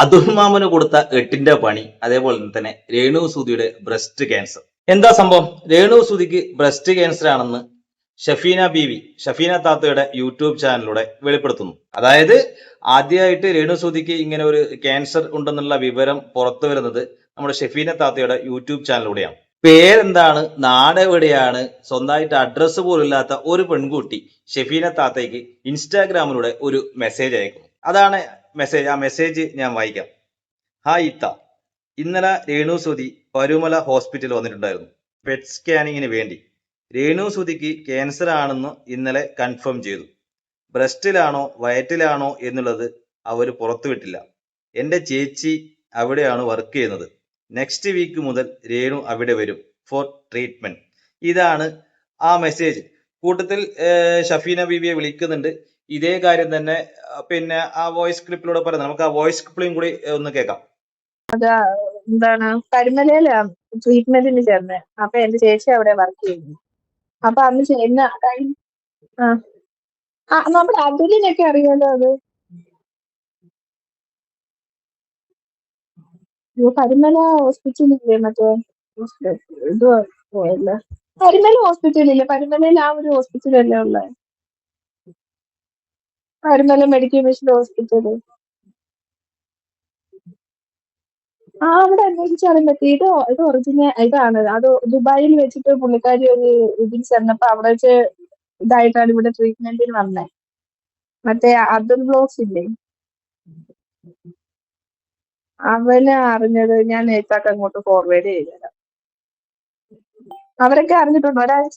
അതുൽ മാമന് കൊടുത്ത 8ന്റെ പണി, അതേപോലെ തന്നെ രേണു സുധിയുടെ ബ്രസ്റ്റ് ക്യാൻസർ. എന്താ സംഭവം? രേണു സുധിക്ക് ബ്രസ്റ്റ് ക്യാൻസർ ആണെന്ന് ഷഫീന താത്തയുടെ യൂട്യൂബ് ചാനലിലൂടെ വെളിപ്പെടുത്തുന്നു. അതായത് ആദ്യമായിട്ട് രേണു സുധിക്ക് ഇങ്ങനെ ഒരു ക്യാൻസർ ഉണ്ടെന്നുള്ള വിവരം പുറത്തു വരുന്നത് നമ്മുടെ ഷഫീന താത്തയുടെ യൂട്യൂബ് ചാനലിലൂടെയാണ്. പേരെന്താണ്, നാട് എവിടെയാണ്, സ്വന്തമായിട്ട് അഡ്രസ്സ് പോലും ഇല്ലാത്ത ഒരു പെൺകുട്ടി ഷഫീന താത്തയ്ക്ക് ഇൻസ്റ്റാഗ്രാമിലൂടെ ഒരു മെസ്സേജ് അയക്കുന്നു. അതാണ് മെസ്സേജ്. ആ മെസ്സേജ് ഞാൻ വായിക്കാം. ഹായ് ഇത്ത, ഇന്നലെ രേണു സുധി പരുമല ഹോസ്പിറ്റലിൽ വന്നിട്ടുണ്ടായിരുന്നു പെറ്റ് സ്കാനിങ്ങിന് വേണ്ടി. രേണു സുധിക്ക് ക്യാൻസർ ആണെന്ന് ഇന്നലെ കൺഫേം ചെയ്തു. ബ്രസ്റ്റിലാണോ വയറ്റിലാണോ എന്നുള്ളത് അവർ പുറത്തുവിട്ടില്ല. എൻ്റെ ചേച്ചി അവിടെയാണ് വർക്ക് ചെയ്യുന്നത്. നെക്സ്റ്റ് വീക്ക് മുതൽ രേണു അവിടെ വരും ഫോർ ട്രീറ്റ്മെന്റ്. ഇതാണ് ആ മെസ്സേജ്. കൂട്ടത്തിൽ ഷഫീന ബീവിയെ വിളിക്കുന്നുണ്ട്. ഇതേ കാര്യം തന്നെ പിന്നെ ആ വോയിസ് ക്ലിപ്പിലൂടെ പറയുന്നത്. നമുക്ക് ആ വോയിസ് ക്ലിപ്പിലും കൂടി ഒന്ന് കേൾക്കാം. എന്താണ് പരുമലയിലാണ് ട്രീറ്റ്മെന്റിന് ചേർന്നത്. അപ്പൊ എന്റെ ചേച്ചി അവിടെ വർക്ക് ചെയ്യുന്നു. അപ്പൊ അന്ന് ചെയ്യുന്ന നമ്മുടെ അതുലിനൊക്കെ അറിയാലോ. അത് പരുമല ഹോസ്പിറ്റലില്ലേ, മറ്റേ ഇത് പോയല്ല, പരുമല ഹോസ്പിറ്റലില്ലേ, പരുമലയിൽ ആ ഒരു ഹോസ്പിറ്റലല്ലേ ഉള്ളത്, പരുമല മെഡിക്കൽ മിഷൻ ഹോസ്പിറ്റല്. അവിടെ അന്വേഷിച്ചറിയാൻ പറ്റി. ഇത് ഒറിജിനൽ ഇതാണ്. അത് ദുബായിൽ വെച്ചിട്ട് പുള്ളിക്കാരി ഒരു ഇതിന് ചെന്നപ്പോ അവിടെ വെച്ച് ഇതായിട്ടാണ് ഇവിടെ ട്രീറ്റ്മെന്റിന് വന്നത്. മറ്റേ അബ്ദുൽ ബ്ലോക്സ് ഇല്ലേ, അവന് അറിഞ്ഞത് ഞാൻ നേരത്തൊക്കെ അങ്ങോട്ട് ഫോർവേഡ് ചെയ്തരാം. അവരൊക്കെ അറിഞ്ഞിട്ടുണ്ടോ? ഒരാഴ്ച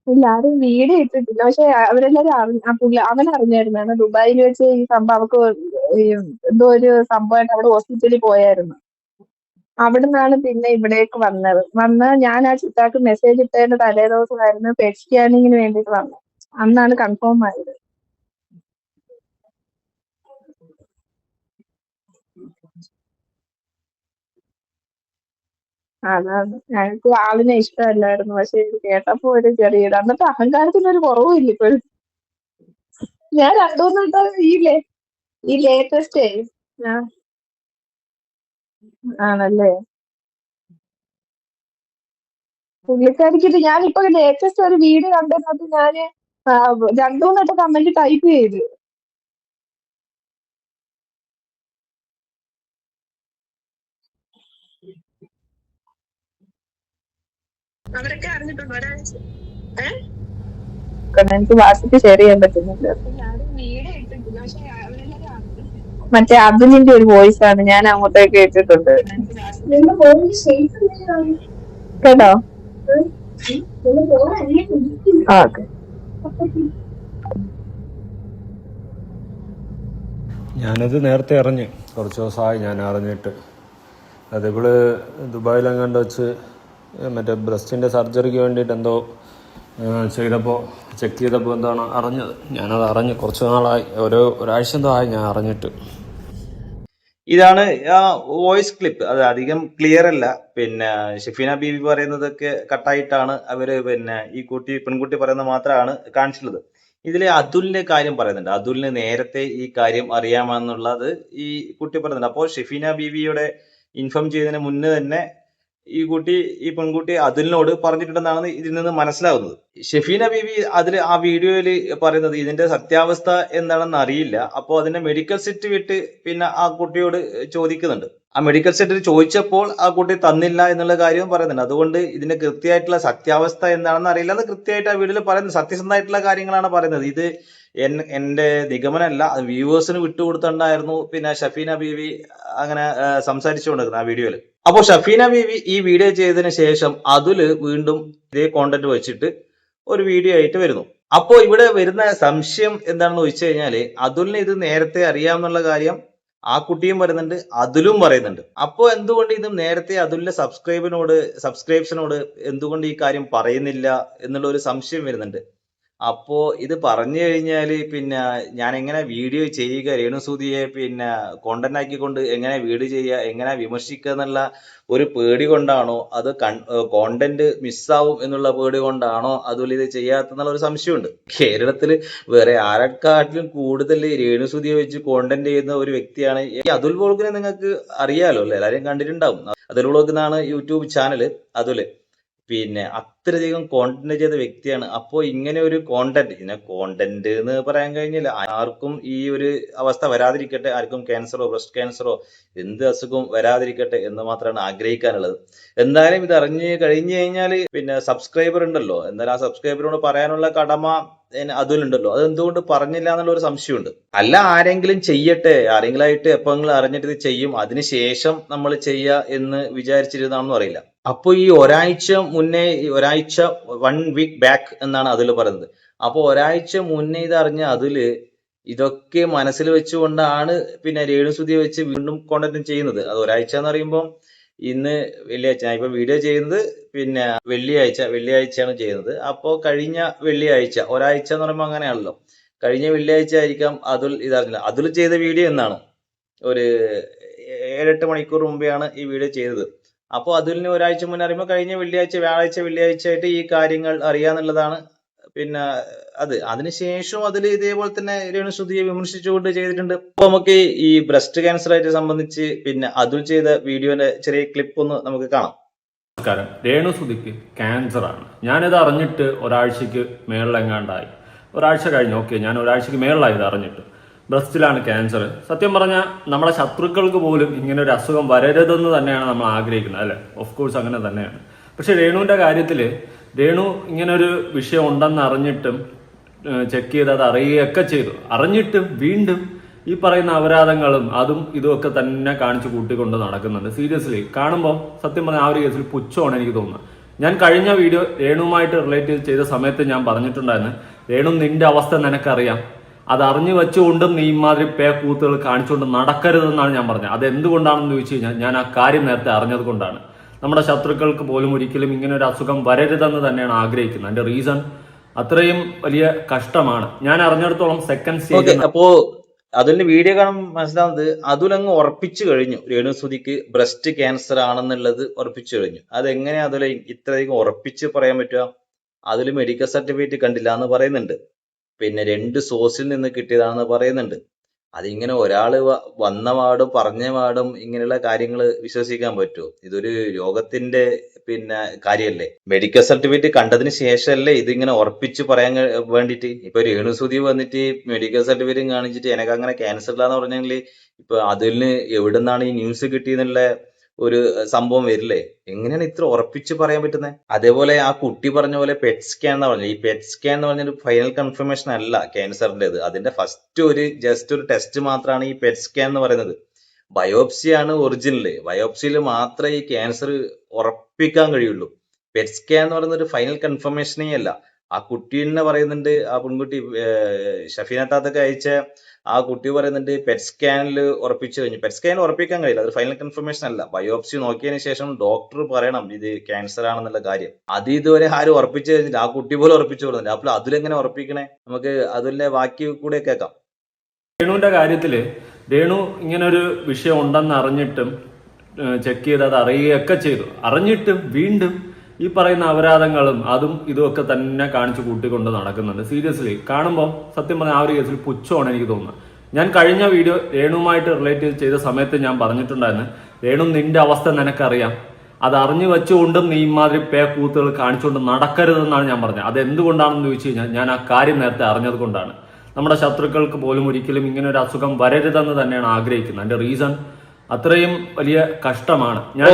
ഇല്ല, ആരും വീഡിയോ ഇട്ടിട്ടില്ല. പക്ഷെ അവരെല്ലാരും അവൻ അറിഞ്ഞായിരുന്നു. ദുബായിൽ വെച്ച് ഈ സംഭവം അവർക്ക് എന്തോ ഒരു സംഭവമായിട്ട് അവിടെ ഹോസ്പിറ്റലിൽ പോയായിരുന്നു. അവിടുന്നാണ് പിന്നെ ഇവിടേക്ക് വന്ന് ഞാൻ ആ ചിത്താക്ക് മെസ്സേജ് ഇട്ടതിന്റെ തലേ ദിവസമായിരുന്നു പെറ്റ് സ്കാനിങ്ങിന് വേണ്ടിയിട്ട് വന്നത്. അന്നാണ് കൺഫേം ആയത്. അതാണ്, ഞങ്ങൾക്ക് ആളിനെ ഇഷ്ടമല്ലായിരുന്നു. പക്ഷെ ഇത് കേട്ടപ്പോ ഒരു ചെറിയത്, അന്നത്തെ അഹങ്കാരത്തിനൊരു കുറവുമില്ല ഇപ്പോഴും. ഞാൻ രണ്ടുമൂന്ന് ഈ ലേറ്റസ്റ്റ് ആണല്ലേ പുള്ളിക്കാരിക്കിട്ട്. ഞാനിപ്പോ ലേറ്റസ്റ്റ് ഒരു വീഡിയോ കണ്ടതിനകത്ത് ഞാന് രണ്ടുമൂന്നെട്ട് കമന്റ് ടൈപ്പ് ചെയ്ത്. അവരൊക്കെ അറിഞ്ഞിട്ടുണ്ടോ? ഒരാഴ്ച എനിക്ക് വാട്സപ്പിൽ ഷെയർ ചെയ്യാൻ പറ്റുന്നില്ല. മറ്റേ അതുലിന്റെ ഒരു വോയിസ് ആണ്, ഞാൻ അങ്ങോട്ടേക്ക് കേട്ടിട്ടുണ്ട് കേട്ടോ. ഞാനത് നേരത്തെ അറിഞ്ഞ്, കുറച്ച് ദിവസമായി ഞാൻ അറിഞ്ഞിട്ട്. അത് ഇവള് ദുബായിലെങ്ങാണ്ട് വെച്ച് മറ്റേ ബ്രസ്റ്റിൻ്റെ സർജറിക്ക് വേണ്ടിയിട്ട് എന്തോ ചെയ്തപ്പോൾ ചെക്ക് ചെയ്തപ്പോൾ എന്താണ് അറിഞ്ഞത്. ഞാനത് അറിഞ്ഞ് കുറച്ച് നാളായി, ഒരാഴ്ച എന്തോ ആയി ഞാൻ അറിഞ്ഞിട്ട്. ഇതാണ് ആ വോയിസ് ക്ലിപ്പ്. അത് അധികം ക്ലിയർ അല്ല. പിന്നെ ഷഫീന ബീവി പറയുന്നതൊക്കെ കട്ടായിട്ടാണ് അവര് പിന്നെ ഈ പെൺകുട്ടി പറയുന്നത് മാത്രമാണ് കാണിച്ചിട്ടുള്ളത്. ഇതിലെ അതുലിന്റെ കാര്യം പറയുന്നുണ്ട്. അതുലിന് നേരത്തെ ഈ കാര്യം അറിയാമെന്നുള്ളത് ഈ കുട്ടി പറയുന്നുണ്ട്. അപ്പോൾ ഷഫീന ബീവിയുടെ ഇൻഫോം ചെയ്തതിന് മുന്നേ തന്നെ ഈ പെൺകുട്ടി അതുലിനോട് പറഞ്ഞിട്ടുണ്ടെന്നാണ് ഇതിൽ നിന്ന് മനസ്സിലാവുന്നത്. ഷഫീന ബീവി ആ വീഡിയോയിൽ പറയുന്നത് ഇതിന്റെ സത്യാവസ്ഥ എന്താണെന്ന് അറിയില്ല. അപ്പോൾ അതിന്റെ മെഡിക്കൽ സെറ്റ് വിട്ട് പിന്നെ ആ കുട്ടിയോട് ചോദിക്കുന്നുണ്ട്. ആ മെഡിക്കൽ സെറ്റിൽ ചോദിച്ചപ്പോൾ ആ കുട്ടി തന്നില്ല എന്നുള്ള കാര്യവും പറയുന്നുണ്ട്. അതുകൊണ്ട് ഇതിന്റെ കൃത്യമായിട്ടുള്ള സത്യാവസ്ഥ എന്താണെന്ന് അറിയില്ല എന്ന് കൃത്യമായിട്ട് ആ വീഡിയോയിൽ പറയുന്നത്. സത്യസന്ധമായിട്ടുള്ള കാര്യങ്ങളാണ് പറയുന്നത്. ഇത് എന്റെ നിഗമനമല്ല, അത് വ്യൂവേഴ്സിന് വിട്ടുകൊടുത്തിട്ടുണ്ടായിരുന്നു. പിന്നെ ഷഫീന ബീവി അങ്ങനെ സംസാരിച്ചുകൊണ്ടിരുന്നത് ആ വീഡിയോയിൽ. അപ്പോൾ ഷഫീന ബീവി ഈ വീഡിയോ ചെയ്തതിന് ശേഷം അതുല് വീണ്ടും ഇതേ കോണ്ടന്റ് വെച്ചിട്ട് ഒരു വീഡിയോ ആയിട്ട് വരുന്നു. അപ്പോൾ ഇവിടെ വരുന്ന സംശയം എന്താണെന്ന് ചോദിച്ചു കഴിഞ്ഞാല്, അതുലിന് ഇത് നേരത്തെ അറിയാമെന്നുള്ള കാര്യം ആ കുട്ടിയും പറയുന്നുണ്ട്, അതുലും പറയുന്നുണ്ട്. അപ്പോൾ എന്തുകൊണ്ട് ഇത് നേരത്തെ അതുലിന്റെ സബ്സ്ക്രൈബ്ഷനോട് എന്തുകൊണ്ട് ഈ കാര്യം പറയുന്നില്ല എന്നുള്ള ഒരു സംശയം വരുന്നുണ്ട്. അപ്പോ ഇത് പറഞ്ഞു കഴിഞ്ഞാല് പിന്നെ ഞാൻ എങ്ങനെ വീഡിയോ ചെയ്യുക, രേണുസുതിയെ പിന്നെ കോണ്ടന്റ് ആക്കിക്കൊണ്ട് എങ്ങനെ വീഡിയോ ചെയ്യുക, എങ്ങനെ വിമർശിക്കുക എന്നുള്ള ഒരു പേടി കൊണ്ടാണോ, അത് കോണ്ടന്റ് മിസ്സാവും എന്നുള്ള പേടി കൊണ്ടാണോ അതുപോലെ ഇത് ചെയ്യാത്തെന്നുള്ള ഒരു സംശയമുണ്ട്. കേരളത്തിൽ വേറെ ആരെക്കാട്ടിലും കൂടുതൽ രേണുസുതിയെ വെച്ച് കോണ്ടന്റ് ചെയ്യുന്ന ഒരു വ്യക്തിയാണ് ഈ അതുൽ വ്ളോഗിനെ. നിങ്ങൾക്ക് അറിയാലോ അല്ലെ, എല്ലാവരും കണ്ടിട്ടുണ്ടാവും. അതുൽ വ്ളോഗ് എന്നാണ് യൂട്യൂബ് ചാനൽ. അതുല് പിന്നെ അത്രയധികം കോണ്ടന്റ് ചെയ്ത വ്യക്തിയാണ്. അപ്പോൾ ഇങ്ങനെ ഒരു കോണ്ടന്റ്, ഇതിനെ കോണ്ടന്റ് എന്ന് പറയാൻ കഴിഞ്ഞില്ല. ആർക്കും ഈ ഒരു അവസ്ഥ വരാതിരിക്കട്ടെ, ആർക്കും ക്യാൻസറോ ബ്രസ്റ്റ് ക്യാൻസറോ എന്ത് അസുഖവും വരാതിരിക്കട്ടെ എന്ന് മാത്രമാണ് ആഗ്രഹിക്കാനുള്ളത്. എന്തായാലും ഇത് അറിഞ്ഞു കഴിഞ്ഞു കഴിഞ്ഞാൽ പിന്നെ സബ്സ്ക്രൈബർ ഉണ്ടല്ലോ, എന്തായാലും ആ സബ്സ്ക്രൈബറിനോട് പറയാനുള്ള കടമ അതുലുണ്ടല്ലോ, അത് എന്തുകൊണ്ട് പറഞ്ഞില്ല എന്നുള്ള ഒരു സംശയമുണ്ട്. അല്ല, ആരെങ്കിലും ചെയ്യട്ടെ, ആരെങ്കിലും ആയിട്ട് എപ്പോഴെങ്കിലും അറിഞ്ഞിട്ട് ഇത് ചെയ്യും, അതിനുശേഷം നമ്മൾ ചെയ്യുക എന്ന് വിചാരിച്ചിരുന്നാണെന്നും അറിയില്ല. അപ്പൊ ഈ ഒരാഴ്ച മുന്നേ, ഒരാഴ്ച 1 വീക്ക് ബാക്ക് എന്നാണ് അതിൽ പറയുന്നത്. അപ്പൊ ഒരാഴ്ച മുന്നേ ഇത് അറിഞ്ഞ അതില് ഇതൊക്കെ മനസ്സിൽ വെച്ചുകൊണ്ടാണ് പിന്നെ രേണുസുതിയെ വെച്ച് വീണ്ടും കോണ്ടന്റ് ചെയ്യുന്നത്. അത് ഒരാഴ്ച എന്ന് പറയുമ്പോൾ ഇന്ന് വെള്ളിയാഴ്ച, ഞാൻ ഇപ്പൊ വീഡിയോ ചെയ്യുന്നത് പിന്നെ വെള്ളിയാഴ്ചയാണ് ചെയ്യുന്നത്. അപ്പോ കഴിഞ്ഞ വെള്ളിയാഴ്ച, ഒരാഴ്ച എന്ന് പറയുമ്പോൾ അങ്ങനെയാണല്ലോ, കഴിഞ്ഞ വെള്ളിയാഴ്ച ആയിരിക്കാം അതുൽ ഇതറിഞ്ഞില്ല. അതുൽ ചെയ്ത വീഡിയോ എന്നാണ് ഒരു 7-8 മണിക്കൂർ മുമ്പെയാണ് ഈ വീഡിയോ ചെയ്തത്. അപ്പോൾ അതുലിന് ഒരാഴ്ച മുന്നേ അറിയുമ്പോൾ കഴിഞ്ഞ വെള്ളിയാഴ്ച ആയിട്ട് ഈ കാര്യങ്ങൾ അറിയാന്നുള്ളതാണ്. പിന്നെ അതിനുശേഷം അതിൽ ഇതേപോലെ തന്നെ രേണുസുതിയെ വിമർശിച്ചുകൊണ്ട് ചെയ്തിട്ടുണ്ട്. അപ്പൊ നമുക്ക് ഈ ബ്രസ്റ്റ് ക്യാൻസർ ആയിട്ട് സംബന്ധിച്ച് പിന്നെ അതുൽ ചെയ്ത വീഡിയോന്റെ ചെറിയ ക്ലിപ്പ് ഒന്ന് നമുക്ക് കാണാം. നമസ്കാരം. രേണുസുതിക്ക് ക്യാൻസറാണ്. ഞാനിത് അറിഞ്ഞിട്ട് ഒരാഴ്ചക്ക് മേളിലെങ്ങാണ്ടായി. ഒരാഴ്ച കഴിഞ്ഞു. ഓക്കെ, ഞാൻ ഒരാഴ്ചക്ക് മേളിലായി ഇത് അറിഞ്ഞിട്ട്. ബ്രസ്റ്റിലാണ് ക്യാൻസർ. സത്യം പറഞ്ഞാൽ നമ്മുടെ ശത്രുക്കൾക്ക് പോലും ഇങ്ങനെ ഒരു അസുഖം വരരുതെന്ന് തന്നെയാണ് നമ്മൾ ആഗ്രഹിക്കുന്നത്, അല്ലെ? ഓഫ് കോഴ്സ് അങ്ങനെ തന്നെയാണ്. പക്ഷെ രേണുവിന്റെ കാര്യത്തിൽ രേണു ഇങ്ങനൊരു വിഷയം ഉണ്ടെന്ന് അറിഞ്ഞിട്ടും ചെക്ക് ചെയ്ത് അത് അറിയുകയൊക്കെ ചെയ്തു. അറിഞ്ഞിട്ടും വീണ്ടും ഈ പറയുന്ന അപരാധങ്ങളും അതും ഇതുമൊക്കെ തന്നെ കാണിച്ചു കൂട്ടിക്കൊണ്ട് നടക്കുന്നുണ്ട്. സീരിയസ്ലി കാണുമ്പോൾ സത്യം പറഞ്ഞാൽ ആ ഒരു കേസിൽ പുച്ഛമാണ് എനിക്ക് തോന്നുന്നത്. ഞാൻ കഴിഞ്ഞ വീഡിയോ രേണുവുമായിട്ട് റിലേറ്റ് ചെയ്ത സമയത്ത് ഞാൻ പറഞ്ഞിട്ടുണ്ടായിരുന്നു, രേണു നിന്റെ അവസ്ഥ നിനക്കറിയാം, അത് അറിഞ്ഞു വെച്ചുകൊണ്ടും നീ ഇമാതിരി കൂത്തുകൾ കാണിച്ചുകൊണ്ട് നടക്കരുതെന്നാണ് ഞാൻ പറഞ്ഞത്. അത് എന്തുകൊണ്ടാണെന്ന് ചോദിച്ചു കഴിഞ്ഞാൽ ഞാൻ ആ കാര്യം നേരത്തെ അറിഞ്ഞത് കൊണ്ടാണ്. നമ്മുടെ ശത്രുക്കൾക്ക് പോലും ഒരിക്കലും ഇങ്ങനെ ഒരു അസുഖം വരരുതെന്ന് തന്നെയാണ് ആഗ്രഹിക്കുന്നത്. അതിന്റെ റീസൺ അത്രയും വലിയ കഷ്ടമാണ്. ഞാൻ അറിഞ്ഞിടത്തോളം സെക്കൻഡ് സ്റ്റേജ്. അപ്പോ അതുലിന്റെ വീഡിയോ കാണുമ്പോൾ മനസ്സിലാവുന്നത് അതുലങ്ങ് ഉറപ്പിച്ചു കഴിഞ്ഞു രേണുസുതിക്ക് ബ്രസ്റ്റ് ക്യാൻസർ ആണെന്നുള്ളത് ഉറപ്പിച്ചു കഴിഞ്ഞു. അതെങ്ങനെയാ അതുല ഇത്രയധികം ഉറപ്പിച്ച് പറയാൻ പറ്റുക? അതിൽ മെഡിക്കൽ സർട്ടിഫിക്കറ്റ് കണ്ടില്ല എന്ന് പറയുന്നുണ്ട്, പിന്നെ 2 സോഴ്സിൽ നിന്ന് കിട്ടിയതാണെന്ന് പറയുന്നുണ്ട്. അതിങ്ങനെ ഒരാള് വന്ന പാടും പറഞ്ഞ പാടും ഇങ്ങനെയുള്ള കാര്യങ്ങൾ വിശ്വസിക്കാൻ പറ്റുമോ? ഇതൊരു രോഗത്തിന്റെ പിന്നെ കാര്യമല്ലേ. മെഡിക്കൽ സർട്ടിഫിക്കറ്റ് കണ്ടതിന് ശേഷമല്ലേ ഇതിങ്ങനെ ഉറപ്പിച്ച് പറയാൻ വേണ്ടിയിട്ട്. ഇപ്പൊ രേണുസുതി വന്നിട്ട് മെഡിക്കൽ സർട്ടിഫിക്കറ്റ് കാണിച്ചിട്ട് എനിക്ക് അങ്ങനെ ക്യാൻസർ ഇല്ലാന്ന് പറഞ്ഞെങ്കിൽ ഇപ്പൊ അതിന് എവിടെ നിന്നാണ് ഈ ന്യൂസ് കിട്ടിയെന്നുള്ള ഒരു സംഭവം വരില്ലേ? എങ്ങനെയാണ് ഇത്ര ഉറപ്പിച്ച് പറയാൻ പറ്റുന്നത്? അതേപോലെ ആ കുട്ടി പറഞ്ഞ പോലെ പെറ്റ് സ്കാൻ എന്ന് പറഞ്ഞത്, ഈ പെറ്റ് സ്കാൻ എന്ന് പറഞ്ഞൊരു ഫൈനൽ കൺഫർമേഷൻ അല്ല ക്യാൻസറിൻ്റെത്. അതിന്റെ ഫസ്റ്റ് ജസ്റ്റ് ഒരു ടെസ്റ്റ് മാത്രമാണ് ഈ പെറ്റ് സ്കാൻ എന്ന് പറയുന്നത്. ബയോപ്സിയാണ് ഒറിജിനല്. ബയോപ്സിയിൽ മാത്രമേ ഈ ക്യാൻസർ ഉറപ്പിക്കാൻ കഴിയുള്ളൂ. പെറ്റ് സ്കാൻ എന്ന് പറയുന്നത് ഒരു ഫൈനൽ കൺഫർമേഷനേ അല്ല. ആ കുട്ടി തന്നെ പറയുന്നുണ്ട്, ആ പെൺകുട്ടി ഷഫീന താത്തൊക്കെ അയച്ച ആ കുട്ടി പറയുന്നുണ്ട് പെറ്റ് സ്കാനിൽ ഉറപ്പിച്ചു കഴിഞ്ഞു. പെറ്റ് സ്കാനിൽ ഉറപ്പിക്കാൻ കഴിയില്ല, അത് ഫൈനൽ കൺഫർമേഷൻ അല്ല. ബയോപ്സി നോക്കിയതിന് ശേഷം ഡോക്ടർ പറയണം ഇത് ക്യാൻസർ ആണെന്നുള്ള കാര്യം. അത് ഇതുവരെ ആരും ഉറപ്പിച്ചു കഴിഞ്ഞില്ല. ആ കുട്ടി പോലും ഉറപ്പിച്ചു പറയുന്നില്ല. അപ്പോൾ അതിലെങ്ങനെ ഉറപ്പിക്കണേ? നമുക്ക് അതിലെ ബാക്കി കൂടെ കേൾക്കാം. രേണുവിന്റെ കാര്യത്തില് രേണു ഇങ്ങനൊരു വിഷയം ഉണ്ടെന്ന് അറിഞ്ഞിട്ടും ചെക്ക് ചെയ്ത് അത് അറിയുകയൊക്കെ ചെയ്തു. അറിഞ്ഞിട്ടും വീണ്ടും ഈ പറയുന്ന അപരാധങ്ങളും അതും ഇതുമൊക്കെ തന്നെ കാണിച്ചു കൂട്ടിക്കൊണ്ട് നടക്കുന്നുണ്ട്. സീരിയസ്ലി കാണുമ്പോൾ സത്യം പറഞ്ഞാൽ ആ ഒരു കേസിൽ പുച്ഛമാണ് എനിക്ക് തോന്നുന്നത്. ഞാൻ കഴിഞ്ഞ വീഡിയോ രേണുവുമായിട്ട് റിലേറ്റ് ചെയ്ത സമയത്ത് ഞാൻ പറഞ്ഞിട്ടുണ്ടായിരുന്നു, രേണു നിന്റെ അവസ്ഥ നിനക്കറിയാം, അത് അറിഞ്ഞു വെച്ചുകൊണ്ടും നീ ഇമാതിരി കൂത്തുകൾ കാണിച്ചുകൊണ്ട് നടക്കരുതെന്നാണ് ഞാൻ പറഞ്ഞത്. അത് എന്തുകൊണ്ടാണെന്ന് ചോദിച്ചു കഴിഞ്ഞാൽ ഞാൻ ആ കാര്യം നേരത്തെ അറിഞ്ഞത് കൊണ്ടാണ്. നമ്മുടെ ശത്രുക്കൾക്ക് പോലും ഒരിക്കലും ഇങ്ങനെ ഒരു അസുഖം വരരുതെന്ന് തന്നെയാണ് ആഗ്രഹിക്കുന്നത്. അതിന്റെ റീസൺ അത്രയും വലിയ കഷ്ടമാണ്. ഞാൻ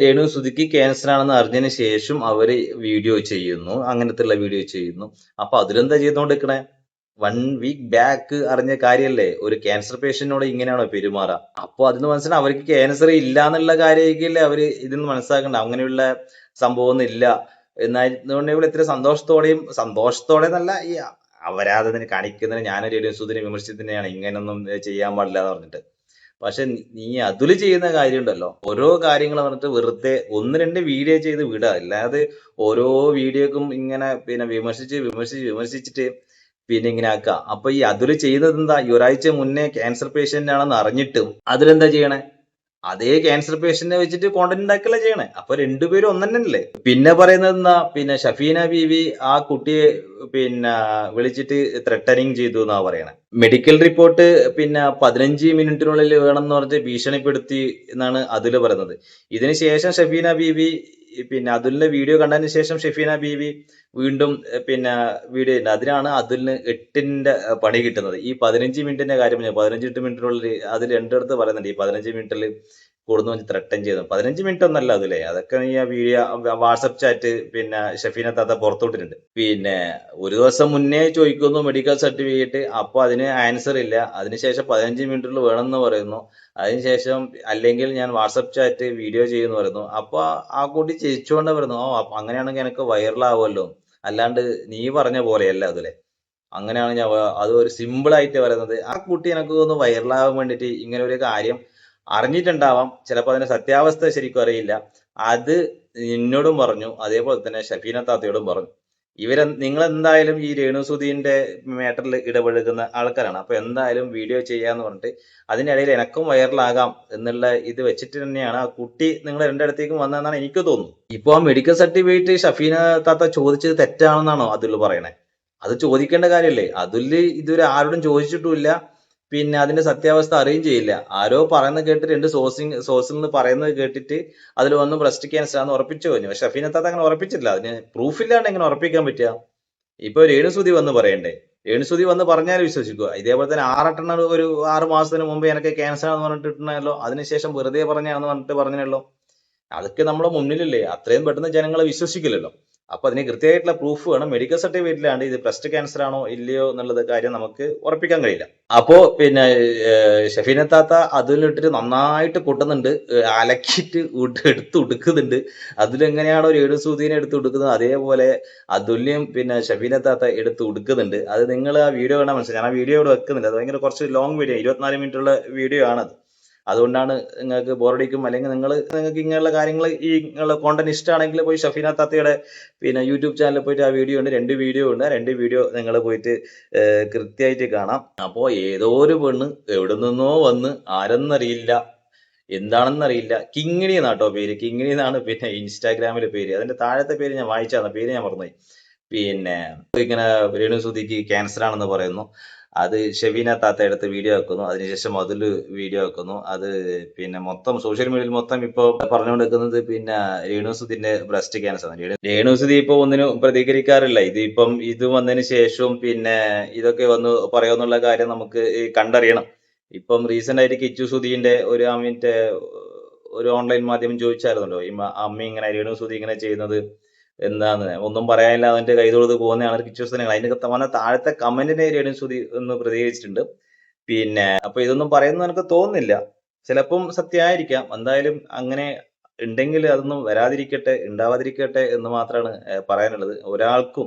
രേണുസുതിക്ക് ക്യാൻസർ ആണെന്ന് അറിഞ്ഞതിന് ശേഷം അവര് വീഡിയോ ചെയ്യുന്നു, അങ്ങനത്തെ വീഡിയോ ചെയ്യുന്നു. അപ്പൊ അതിലെന്താ ചെയ്തോണ്ടിരിക്കണേ? 1 വീക്ക് ബാക്ക് അറിഞ്ഞ കാര്യല്ലേ. ഒരു ക്യാൻസർ പേഷ്യന്റിനോട് ഇങ്ങനെയാണോ പെരുമാറുക? അപ്പൊ അതിന് മനസ്സിലാവും അവർക്ക് ക്യാൻസർ ഇല്ല എന്നുള്ള കാര്യമൊക്കെയല്ലേ അവര് ഇതിന്ന് മനസ്സിലാക്കണ്ട. അങ്ങനെയുള്ള സംഭവമൊന്നും ഇല്ല എന്നായതുകൊണ്ട് ഇവിടെ ഇത്ര സന്തോഷത്തോടെ എന്നല്ല, ഈ അപരാധത്തിന് കാണിക്കുന്നതിന് ഞാനൊരു രേണുസുതിനെ വിമർശിക്കുന്നതിനെയാണ് ഇങ്ങനെയൊന്നും ചെയ്യാൻ പാടില്ല എന്ന് പറഞ്ഞിട്ട്. പക്ഷെ നീ അതില് ചെയ്യുന്ന കാര്യമുണ്ടല്ലോ, ഓരോ കാര്യങ്ങൾ പറഞ്ഞിട്ട് വെറുതെ ഒന്ന് രണ്ട് വീഡിയോ ചെയ്ത് വിടുക, അല്ലാതെ ഓരോ വീഡിയോക്കും ഇങ്ങനെ പിന്നെ വിമർശിച്ചിട്ട് പിന്നെ ഇങ്ങനെ ആക്കുക. അപ്പൊ ഈ അതില് ചെയ്തത് എന്താ, ഈ ഒരാഴ്ച മുന്നേ ക്യാൻസർ പേഷ്യന്റ് ആണെന്ന് അറിഞ്ഞിട്ടും അതിലെന്താ ചെയ്യണേ, അതേ ക്യാൻസർ പേഷ്യന്റിനെ വെച്ചിട്ട് കോണ്ടന്റ് ഉണ്ടാക്കല ചെയ്യണേ. അപ്പൊ രണ്ടുപേരും ഒന്നല്ലേ. പിന്നെ പറയുന്നത് എന്താ, പിന്നെ ഷഫീന ബീവി ആ കുട്ടിയെ പിന്നെ വിളിച്ചിട്ട് ത്രെട്ടനിങ് ചെയ്തു എന്നാ പറയണേ. മെഡിക്കൽ റിപ്പോർട്ട് പിന്നെ 15 മിനിറ്റിനുള്ളിൽ വേണം എന്ന് പറഞ്ഞ് ഭീഷണിപ്പെടുത്തി എന്നാണ് അതില് പറയുന്നത്. ഇതിനുശേഷം ഷഫീന ബീവി പിന്നെ അതുലിന്റെ വീഡിയോ കണ്ടതിന് ശേഷം ഷഫീന ബീവി വീണ്ടും പിന്നെ വീഡിയോ ഉണ്ട്. അതിനാണ് അതുലിന് 8ന്റെ പണി കിട്ടുന്നത്. ഈ 15 മിനിറ്റിന്റെ കാര്യം 15 മിനിറ്റിനുള്ളിൽ അതിൽ രണ്ടിടത്ത് പറയുന്നുണ്ട്, ഈ 15 മിനിറ്റിൽ കൂടുന്നു വെച്ച് ത്രട്ടൻ ചെയ്തു. 15 മിനിറ്റ് ഒന്നല്ല അതിലെ, അതൊക്കെ ഈ വീഡിയോ വാട്സപ്പ് ചാറ്റ് പിന്നെ ഷഫീന താത്ത പുറത്തുവിട്ടിട്ടുണ്ട്. പിന്നെ ഒരു ദിവസം മുന്നേ ചോദിക്കുന്നു മെഡിക്കൽ സർട്ടിഫിക്കറ്റ്, അപ്പൊ അതിന് ആൻസർ ഇല്ല. അതിനുശേഷം 15 മിനിറ്റിൽ വേണമെന്ന് പറയുന്നു. അതിനുശേഷം അല്ലെങ്കിൽ ഞാൻ വാട്സപ്പ് ചാറ്റ് വീഡിയോ ചെയ്യുമെന്ന് പറയുന്നു. അപ്പൊ ആ കുട്ടി ചിരിച്ചുകൊണ്ട് പറയുന്നു, ഓ അപ്പൊ അങ്ങനെയാണെങ്കിൽ എനിക്ക് വൈറലാവുമല്ലോ, അല്ലാണ്ട് നീ പറഞ്ഞ പോലെയല്ല അതിലെ. അങ്ങനെയാണ് ഞാൻ അത് ഒരു സിമ്പിൾ ആയിട്ട് പറയുന്നത്. ആ കുട്ടി എനിക്ക് തോന്നുന്നു വൈറലാകാൻ വേണ്ടിയിട്ട് ഇങ്ങനെ ഒരു കാര്യം അറിഞ്ഞിട്ടുണ്ടാവാം. ചിലപ്പോൾ അതിന്റെ സത്യാവസ്ഥ ശരിക്കും അറിയില്ല. അത് എന്നോടും പറഞ്ഞു, അതേപോലെ തന്നെ ഷഫീന താത്തയോടും പറഞ്ഞു. നിങ്ങൾ എന്തായാലും ഈ രേണുസുധീന്റെ മാറ്ററിൽ ഇടപഴകുന്ന ആൾക്കാരാണ്. അപ്പൊ എന്തായാലും വീഡിയോ ചെയ്യാന്ന് പറഞ്ഞിട്ട് അതിനിടയിൽ എനക്കും വൈറലാകാം എന്നുള്ള ഇത് വെച്ചിട്ട് തന്നെയാണ് ആ കുട്ടി നിങ്ങൾ എന്റെ അടുത്തേക്കും വന്നതെന്നാണ് എനിക്ക് തോന്നുന്നു. ഇപ്പൊ ആ മെഡിക്കൽ സർട്ടിഫിക്കറ്റ് ഷഫീന താത്ത ചോദിച്ചത് തെറ്റാണെന്നാണോ അതിൽ പറയണേ? അത് ചോദിക്കേണ്ട കാര്യമല്ലേ. അതില് ഇതുവരെ ആരോടും ചോദിച്ചിട്ടുമില്ല. പിന്നെ അതിന്റെ സത്യാവസ്ഥ അറിയുകയും ചെയ്യില്ല. ആരോ പറയുന്നത് കേട്ട് രണ്ട് സോഴ്സിൽ നിന്ന് പറയുന്നത് കേട്ടിട്ട് അതിൽ വന്ന് ബ്രസ്റ്റ് ക്യാൻസർ ആണെന്ന് ഉറപ്പിച്ചു കഴിഞ്ഞു. പക്ഷെ ഷഫീന താത്ത അങ്ങനെ ഉറപ്പിച്ചിട്ടില്ല. അതിന് പ്രൂഫ് ഇല്ലാണ്ട് എങ്ങനെ ഉറപ്പിക്കാൻ പറ്റുക? ഇപ്പൊ രേണുസുതി വന്ന് പറയണ്ടേ, രേണുസുതി വന്ന് പറഞ്ഞാൽ വിശ്വസിക്കുക. ഇതേപോലെ തന്നെ 6 ഒരു 6 മാസത്തിന് മുമ്പ് എനിക്ക് ക്യാൻസർ ആണെന്ന് പറഞ്ഞിട്ടുണ്ടല്ലോ, അതിനുശേഷം വെറുതെ പറഞ്ഞാണെന്ന് പറഞ്ഞിട്ട് പറഞ്ഞല്ലോ. അതൊക്കെ നമ്മുടെ മുന്നിലില്ലേ, അത്രയും പെട്ടെന്ന് ജനങ്ങളെ വിശ്വസിക്കില്ലല്ലോ. അപ്പൊ അതിന് കൃത്യമായിട്ടുള്ള പ്രൂഫ് വേണം. മെഡിക്കൽ സർട്ടിഫിക്കറ്റിലാണ്ട് ഇത് ബ്രസ്റ്റ് ക്യാൻസർ ആണോ ഇല്ലയോ എന്നുള്ളത് കാര്യം നമുക്ക് ഉറപ്പിക്കാൻ കഴിയില്ല. അപ്പോ പിന്നെ ഷഫീന താത്ത അതിലിട്ടിട്ട് നന്നായിട്ട് കൊട്ടുന്നുണ്ട്, അലക്കിയിട്ട് എടുത്ത് ഉടുക്കുന്നുണ്ട്. അതിലെങ്ങനെയാണോ രേണുസുധീനെ എടുത്ത് ഉടുക്കുന്നത് അതേപോലെ അതുല്യം പിന്നെ ഷഫീന താത്ത എടുത്ത് ഉടുക്കുന്നുണ്ട്. അത് നിങ്ങൾ ആ വീഡിയോ കാണാൻ മനസ്സിലായി. ഞാൻ ആ വീഡിയോ ഇവിടെ വെക്കുന്നില്ല, അത് ഭയങ്കര കുറച്ച് ലോങ് വീഡിയോ, 24 മിനിറ്റ് ഉള്ള വീഡിയോ ആണത്. അതുകൊണ്ടാണ് നിങ്ങൾക്ക് ബോറടിക്കും, അല്ലെങ്കിൽ നിങ്ങൾക്ക് ഇങ്ങനെയുള്ള കാര്യങ്ങൾ ഈ നിങ്ങളുടെ കോണ്ടന്റ് ഇഷ്ടമാണെങ്കിൽ പോയി ഷഫീന താത്തയുടെ പിന്നെ യൂട്യൂബ് ചാനലിൽ പോയിട്ട് ആ വീഡിയോ ഉണ്ട്, 2 വീഡിയോ ഉണ്ട്. 2 വീഡിയോ നിങ്ങൾ പോയിട്ട് കൃത്യമായിട്ട് കാണാം. അപ്പോ ഏതോ ഒരു പെണ്ണ് എവിടെ നിന്നോ വന്ന് ആരെന്നറിയില്ല, എന്താണെന്നറിയില്ല, കിങ്ങിണി എന്നാട്ടോ പേര്, കിങ്ങിണി എന്നാണ് പിന്നെ ഇൻസ്റ്റാഗ്രാമിലെ പേര്. അതിന്റെ താഴത്തെ പേര് ഞാൻ വായിച്ചാണ്, പേര് ഞാൻ മറന്നുപോയി. പിന്നെ ഇങ്ങനെ രേണുസുധിക്ക് ക്യാൻസർ ആണെന്ന് പറയുന്നു. അത് ഷെബീന താത്ത എടുത്ത് വീഡിയോ വെക്കുന്നു. അതിനുശേഷം അതില് വീഡിയോ വെക്കുന്നു. അത് പിന്നെ മൊത്തം സോഷ്യൽ മീഡിയയിൽ മൊത്തം ഇപ്പൊ പറഞ്ഞുകൊണ്ടിരിക്കുന്നത് പിന്നെ രേണുസുധിന്റെ ബ്രസ്റ്റ് ക്യാൻസർ ആണ്. രേണുസുധി ഇപ്പൊ ഒന്നിനും പ്രതികരിക്കാറില്ല. ഇത് വന്നതിന് ശേഷവും പിന്നെ ഇതൊക്കെ വന്ന് പറയുന്നുള്ള കാര്യം നമുക്ക് കണ്ടറിയണം. ഇപ്പം റീസെന്റ് ആയിട്ട് കിച്ചു സുധീന്റെ ഒരു ഓൺലൈൻ മാധ്യമം ചോദിച്ചായിരുന്നല്ലോ, ഈ അമ്മ ഇങ്ങനെ രേണുസുധി ഇങ്ങനെ ചെയ്യുന്നത് എന്താന്ന്, ഒന്നും പറയാനില്ല അതിന്റെ കൈ തൊഴുത് പോകുന്നതാണ് കിച്ചുസുധീനെ. അതിന്റെ വന്ന താഴത്തെ കമന്റിനെ രേണുസുധി ഒന്ന് പ്രതികരിച്ചിട്ടുണ്ട്. പിന്നെ അപ്പൊ ഇതൊന്നും പറയുന്നത് എനിക്ക് തോന്നുന്നില്ല. ചിലപ്പം സത്യമായിരിക്കാം. എന്തായാലും അങ്ങനെ ഉണ്ടെങ്കിൽ അതൊന്നും വരാതിരിക്കട്ടെ, ഉണ്ടാവാതിരിക്കട്ടെ എന്ന് മാത്രമാണ് പറയാനുള്ളത്. ഒരാൾക്കും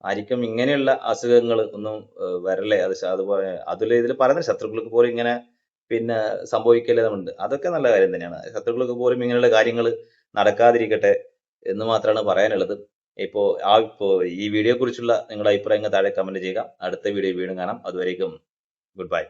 ആയിരിക്കും ഇങ്ങനെയുള്ള അസുഖങ്ങൾ ഒന്നും വരല്ലേ. അതുപോലെ ഇതിൽ പറയുന്ന ശത്രുക്കൾക്ക് പോലും ഇങ്ങനെ പിന്നെ സംഭവിക്കലുണ്ട്. അതൊക്കെ നല്ല കാര്യം തന്നെയാണ്. ശത്രുക്കൾക്ക് പോലും ഇങ്ങനെയുള്ള കാര്യങ്ങൾ നടക്കാതിരിക്കട്ടെ എന്ന് മാത്രമാണ് പറയാനുള്ളത്. ഇപ്പോ ഈ വീഡിയോ കുറിച്ചുള്ള നിങ്ങളുടെ അഭിപ്രായങ്ങൾ താഴെ കമന്റ് ചെയ്യുക. അടുത്ത വീഡിയോ വീണ്ടും കാണാം. അതുവരേക്കും ഗുഡ് ബൈ.